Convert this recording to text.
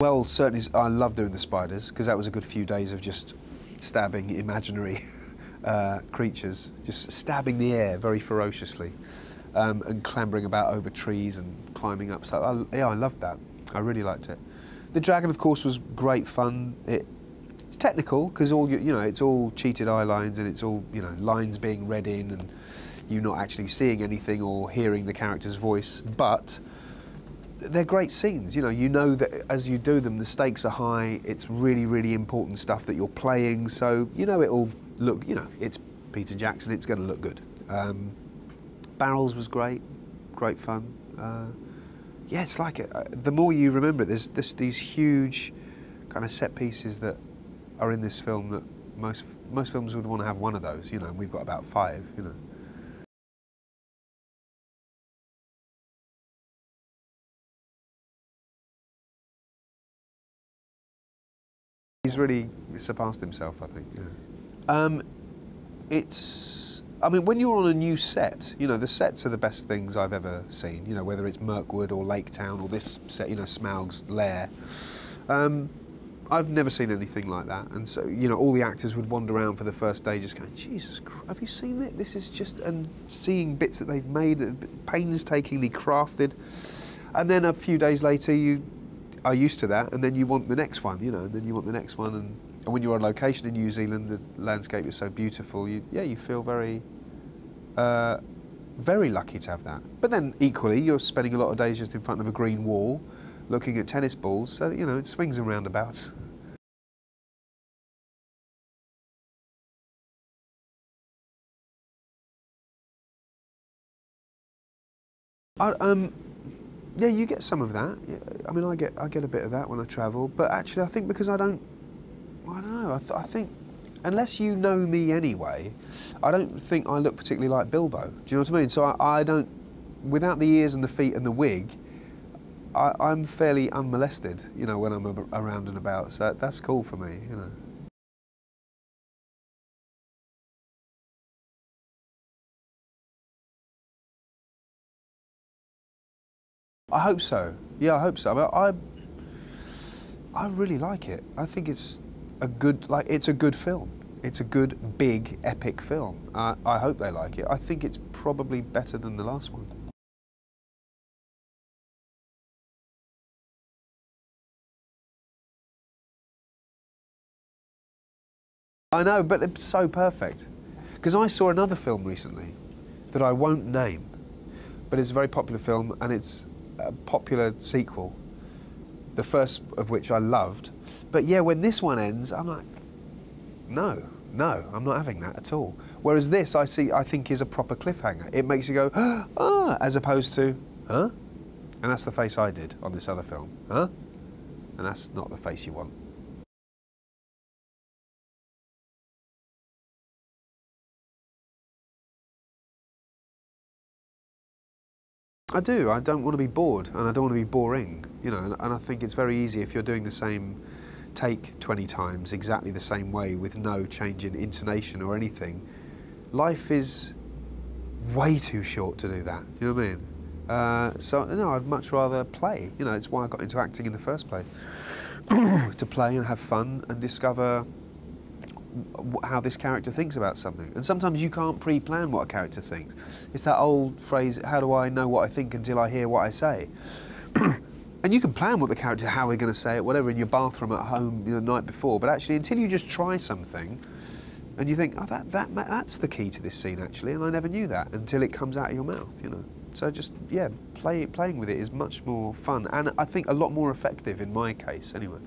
Well, certainly I love doing the spiders, because that was a good few days of just stabbing imaginary creatures, just stabbing the air very ferociously, and clambering about over trees and climbing up stuff. Yeah, I loved that. I really liked it. The dragon, of course, was great fun. It's technical, because it's all cheated eye lines, and it's all, lines being read in, and you not actually seeing anything or hearing the character's voice, but they're great scenes. You know that as you do them, the stakes are high. It's really, really important stuff that you're playing. So it'll look. It's Peter Jackson. It's going to look good. Barrels was great fun. Yeah, it's like the more you remember it, there's these huge kind of set pieces that are in this film that most films would want to have one of those. And we've got about 5. He's really surpassed himself, I think. I mean, when you're on a new set, the sets are the best things I've ever seen. Whether it's Mirkwood or Lake Town or this set, Smaug's lair. I've never seen anything like that, and so all the actors would wander around for the first day, just going, "Jesus Christ, have you seen it? This is just..." and seeing bits that they've made, painstakingly crafted, and then a few days later you are used to that, and then you want the next one, and then you want the next one, and when you're on location in New Zealand, the landscape is so beautiful. You feel very, very lucky to have that. But then equally, you're spending a lot of days just in front of a green wall, looking at tennis balls. So it swings and roundabouts. Yeah, you get some of that. I mean, I get a bit of that when I travel. But actually, I think because I don't know. I think unless you know me anyway, I don't think I look particularly like Bilbo. Do you know what I mean? So I don't, without the ears and the feet and the wig, I'm fairly unmolested. When I'm around and about. So that's cool for me. I hope so. Yeah, I hope so. I really like it. I think it's a good film. It's a good, big, epic film. I hope they like it. I think it's probably better than the last one. I know, but it's so perfect. Because I saw another film recently that I won't name, but it's a very popular film, and it's a popular sequel, the first of which I loved. But yeah, when this one ends, I'm like, no, I'm not having that at all. Whereas this, I think is a proper cliffhanger. It makes you go, ah, as opposed to, huh? And that's the face I did on this other film, huh? And that's not the face you want. I do. I don't want to be bored, and I don't want to be boring, and I think it's very easy if you're doing the same take 20 times exactly the same way with no change in intonation or anything. Life is way too short to do that, you know what I mean? So, no, I'd much rather play. It's why I got into acting in the first place. To play and have fun and discover how this character thinks about something. And sometimes you can't pre-plan what a character thinks. It's that old phrase, how do I know what I think until I hear what I say? And you can plan what the character, how we're going to say it, whatever, in your bathroom at home the night before, but actually until you just try something and you think, oh, that's the key to this scene actually, and I never knew that until it comes out of your mouth, So just, yeah, playing with it is much more fun, and I think a lot more effective in my case anyway.